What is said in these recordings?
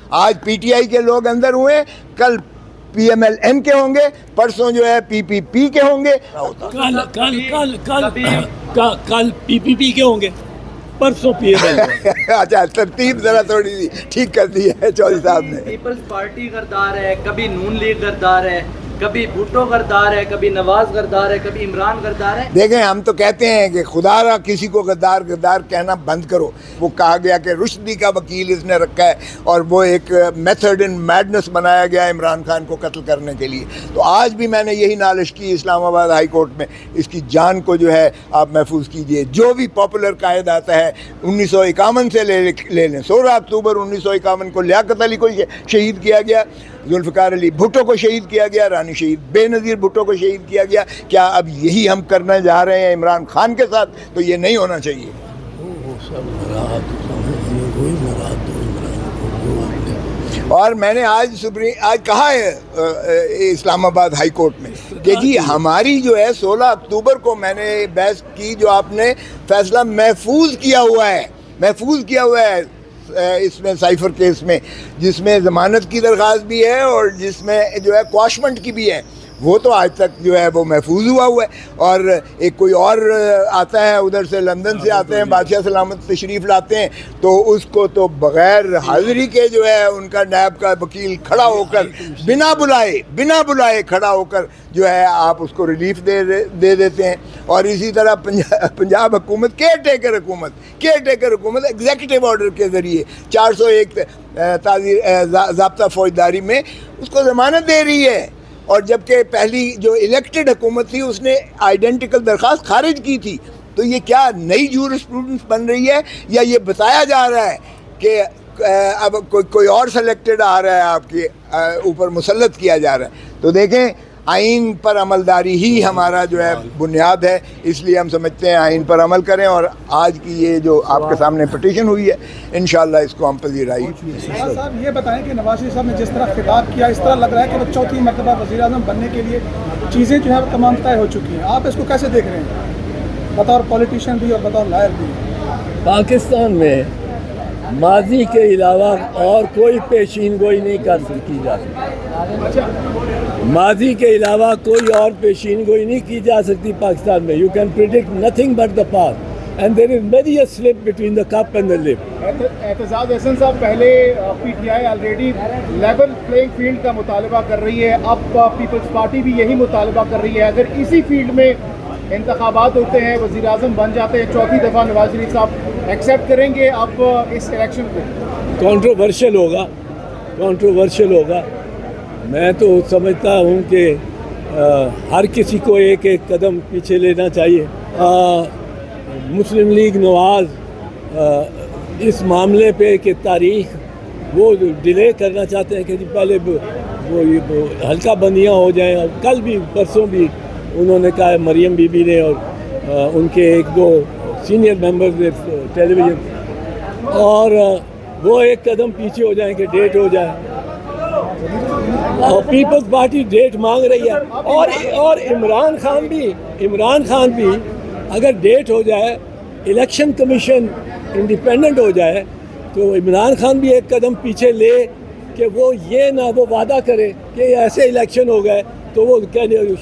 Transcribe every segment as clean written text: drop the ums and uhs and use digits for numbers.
آج پی ٹی آئی کے لوگ اندر ہوئے، کل پی ایم ایل این کے ہوں گے، پرسوں جو ہے پی پی پی کے ہوں گے، کل پی پی پی کے ہوں گے، پرسوں پی ایم ایل۔ اچھا ترتیب ذرا تھوڑی سی ٹھیک کر دی ہے چودھری صاحب نے۔ پیپلز پارٹی غدار ہے، کبھی نون لیگ غدار ہے، کبھی بھٹو غدار ہے، کبھی نواز غدار ہے، کبھی عمران غدار ہے۔ دیکھیں ہم تو کہتے ہیں کہ خدا را کسی کو غدار غدار کہنا بند کرو۔ وہ کہا گیا کہ رشدی کا وکیل اس نے رکھا ہے اور وہ ایک میتھڈ ان میڈنس بنایا گیا ہے عمران خان کو قتل کرنے کے لیے۔ تو آج بھی میں نے یہی نالش کی اسلام آباد ہائی کورٹ میں، اس کی جان کو جو ہے آپ محفوظ کیجئے۔ جو بھی پاپولر قائد آتا ہے 1951 سے لے لیں، 16 اکتوبر 1951 کو لیاقت علی کو شہید کیا گیا، ذوالفقار علی بھٹو کو شہید کیا گیا، رانی شہید بے نظیر بھٹو کو شہید کیا گیا۔ کیا اب یہی ہم کرنا جا رہے ہیں عمران خان کے ساتھ؟ تو یہ نہیں ہونا چاہیے۔ اور میں نے آج کہا ہے اسلام آباد ہائی کورٹ میں کہ جی ہماری جو ہے 16 اکتوبر کو میں نے بحث کی، جو آپ نے فیصلہ محفوظ کیا ہوا ہے اس میں سائفر کیس میں، جس میں ضمانت کی درخواست بھی ہے اور جس میں جو ہے کواشمنٹ کی بھی ہے، وہ تو آج تک جو ہے وہ محفوظ ہوا ہے۔ اور ایک کوئی اور آتا ہے ادھر سے، لندن سے آتے ہیں، بادشاہ سلامت تشریف لاتے ہیں، تو اس کو تو بغیر حاضری کے جو ہے ان کا نیب کا وکیل کھڑا ہو کر بنا بلائے کھڑا ہو کر جو ہے آپ اس کو ریلیف دے دیتے ہیں۔ اور اسی طرح پنجاب حکومت کیئر ٹیکر حکومت ایگزیکٹو آرڈر کے ذریعے 401 ضابطہ فوجداری میں اس کو ضمانت دے رہی ہے۔ اور جبکہ پہلی جو الیکٹڈ حکومت تھی اس نے آئیڈینٹیکل درخواست خارج کی تھی۔ تو یہ کیا نئی جورسپروڈنس بن رہی ہے، یا یہ بتایا جا رہا ہے کہ اب کوئی اور سلیکٹڈ آ رہا ہے، آپ کے اوپر مسلط کیا جا رہا ہے؟ تو دیکھیں آئین پر عملداری ہی ہمارا جو ہے بنیاد ہے، اس لیے ہم سمجھتے ہیں آئین پر عمل کریں۔ اور آج کی یہ جو آپ کے سامنے پٹیشن ہوئی ہے، انشاءاللہ اس کو ہم پذیرائی۔ صاحب یہ بتائیں کہ نواز شریف صاحب نے جس طرح خطاب کیا، اس طرح لگ رہا ہے کہ وہ چوتھی مرتبہ وزیر اعظم بننے کے لیے چیزیں جو ہے وہ تمام طے ہو چکی ہیں۔ آپ اس کو کیسے دیکھ رہے ہیں بطور پولیٹیشین بھی اور بطور لائر بھی؟ پاکستان میں ماضی کے علاوہ اور کوئی پیشین گوئی نہیں کر سکی جا سکتی، ماضی کے علاوہ کوئی اور پیشین گوئی نہیں کی جا سکتی پاکستان میں۔ You can predict nothing but the past and there is many a slip between the cup and the lip. Aitzaz Ahsan Sahib, پہلے P T I already level playing field کا مطالبہ کر رہی ہے، اب پیپلز پارٹی بھی یہی مطالبہ کر رہی ہے۔ اگر اسی فیلڈ میں انتخابات ہوتے ہیں، وزیر اعظم بن جاتے ہیں چوتھی دفعہ، نواز شریف صاحب ایکسیپٹ کریں گے اب اس الیکشن کو؟ کنٹروورشل ہوگا۔ میں تو سمجھتا ہوں کہ ہر کسی کو ایک ایک قدم پیچھے لینا چاہیے۔ مسلم لیگ نواز اس معاملے پہ کہ تاریخ وہ ڈیلے کرنا چاہتے ہیں کہ پہلے وہ ہلکا بندیاں ہو جائیں، اور کل بھی پرسوں بھی انہوں نے کہا ہے مریم بی بی نے اور ان کے ایک دو سینئر ممبر ٹیلی ویژن، اور وہ ایک قدم پیچھے ہو جائیں کہ ڈیٹ ہو جائے، اور پیپلز پارٹی ڈیٹ مانگ رہی ہے۔ اور عمران خان بھی اگر ڈیٹ ہو جائے، الیکشن کمیشن انڈیپینڈنٹ ہو جائے، تو عمران خان بھی ایک قدم پیچھے لے کہ وہ یہ نہ وہ وعدہ کرے کہ ایسے الیکشن ہو گئے تو وہ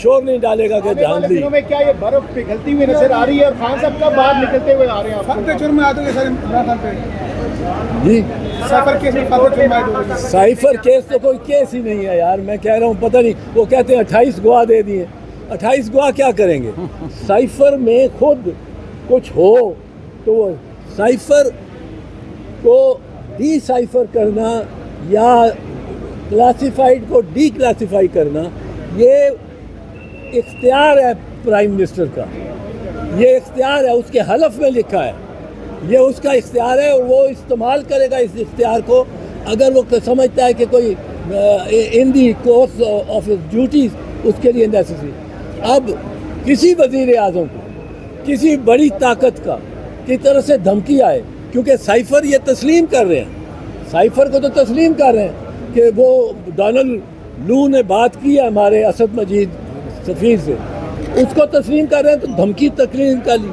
شور نہیں ڈالے گا کہ جان دی۔ کیا یہ برف پگھلتی ہوئی نظر آ رہی ہے اور خان صاحب کب باہر نکلتے ہوئے آ رہے ہیں؟ فرق جرم آتے ہیں سر عمران خان پہ جی، سائفر کیس میں فرق جرم آئے؟ سائفر کیس تو کوئی کیس ہی نہیں ہے یار، میں کہہ رہا ہوں پتہ نہیں، وہ کہتے ہیں 28 گواہ دے دیے، 28 گواہ کیا کریں گے؟ سائفر میں خود کچھ ہو تو سائفر کو ڈی سائفر کرنا یا کلاسیفائڈ کو ڈی کلاسیفائی کرنا، یہ اختیار ہے پرائم منسٹر کا، یہ اختیار ہے، اس کے حلف میں لکھا ہے، یہ اس کا اختیار ہے، اور وہ استعمال کرے گا اس اختیار کو اگر وہ سمجھتا ہے کہ کوئی ان دی کورس آف ڈیوٹیز اس کے لیے نیسیسری۔ اب کسی وزیر اعظم کو کسی بڑی طاقت کی طرف سے دھمکی آئے، کیونکہ سائفر یہ تسلیم کر رہے ہیں، سائفر کو تو تسلیم کر رہے ہیں کہ وہ ڈونلڈ لو نے بات کی ہے ہمارے اسد مجید سفیر سے، اس کو تسلیم کر رہے ہیں، تو دھمکی تسلیم کر لی۔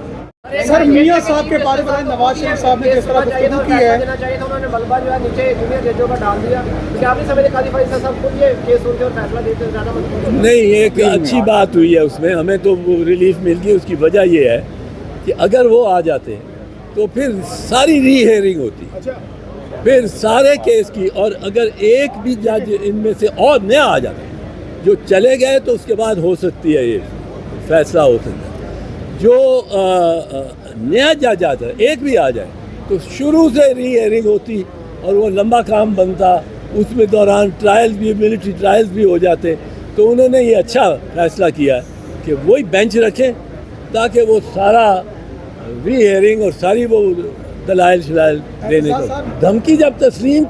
سر میاں صاحب کے بارے میں نواز شریف صاحب نے جس طرح گفتگو کی ہے انہوں نے ملبہ جو ہے نیچے جونیئر ججوں کا ڈال دیا، کیا آپ نہیں سمجھتے قاضی فیصل صاحب خود یہ کیس سنتے اور فیصلہ دیتے زیادہ مضبوط؟ نہیں، ایک اچھی بات ہوئی ہے اس میں، ہمیں تو ریلیف مل گئی. اس کی وجہ یہ ہے کہ اگر وہ آ جاتے تو پھر ساری ری ہیئرنگ ہوتی، پھر سارے کیس کی، اور اگر ایک بھی جج ان میں سے اور نیا آ جاتا جو چلے گئے تو اس کے بعد ہو سکتی ہے یہ فیصلہ ہو سکتا ہے. جو نیا جج آتا ہے ایک بھی آ جائے تو شروع سے ری ہیئرنگ ہوتی اور وہ لمبا کام بنتا، اس میں دوران ٹرائلز بھی، ملٹری ٹرائلز بھی ہو جاتے. تو انہوں نے یہ اچھا فیصلہ کیا کہ وہی بینچ رکھیں تاکہ وہ سارا ری ہیئرنگ اور ساری وہ دلائل شلائل دینے کو. دھمکی جب تسلیم